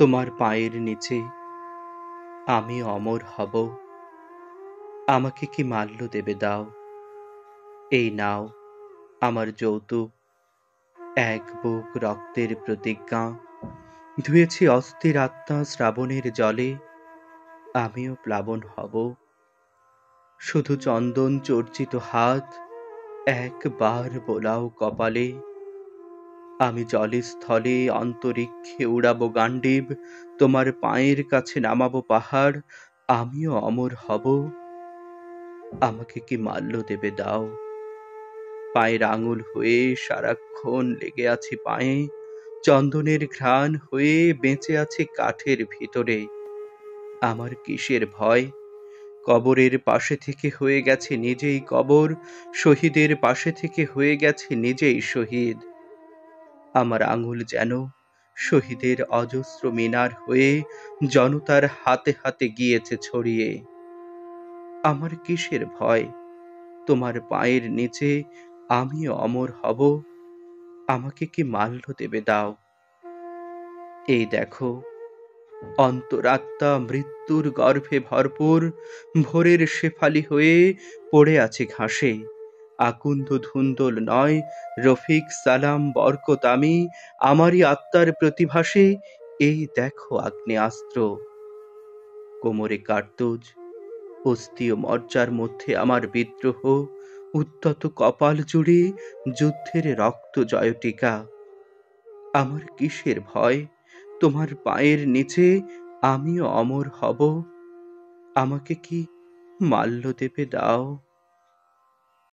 তোমার পায়ের নিচে আমি অমর হব। আমাকে কি মাল্য দেবে দাও। এই নাও আমার যৌতুক, এক বুক রক্তের প্রতিজ্ঞা। ধুয়েছি অস্থির আত্মা শ্রাবণের জলে, আমিও প্লাবন হব। শুধু চন্দন চর্চিত হাত একবার বোলাও কপালে। আমি জলে স্থলে অন্তরিক্ষে উড়াবো গান্ডীব, তোমার পায়ের কাছে নামাবো পাহাড়, আমিও অমর হব। আমাকে কি মাল্য দেবে দাও। পায়ের আঙুল হয়ে সারাক্ষণ লেগে আছি পায়ে, চন্দনের ঘ্রাণ হয়ে বেঁচে আছে কাঠের ভিতরে। আমার কিসের ভয়। কবরের পাশে থেকে হয়ে গেছে নিজেই কবর, শহীদের পাশে থেকে হয়ে গেছে নিজেই শহীদ। আমার আঙুল যেন শহীদের অজস্র মিনার হয়ে জনতার হাতে হাতে গিয়েছে ছড়িয়ে। আমার কিসের ভয়। তোমার পায়ের নিচে আমিও অমর হব। আমাকে কি মাল্য দেবে দাও। এই দেখো অন্তরাত্মা মৃত্যুর গর্ভে ভরপুর, ভোরের শেফালি হয়ে পড়ে আছে ঘাসে। আকুন্দ ধুন্দল নয়, রফিক সালাম বরকত আমি, আমারই আত্মার প্রতিভাসে এই দেখো আগ্নেয়াস্ত্র। কোমরে কার্তুজ, অস্থি ও মজ্জার মধ্যে আমার বিদ্রোহ, উদ্যত কপাল জুড়ে যুদ্ধের রক্ত জয়টিকা। আমার কিসের ভয়। তোমার পায়ের নিচে আমিও অমর হব। আমাকে কি মাল্য দেবে দাও।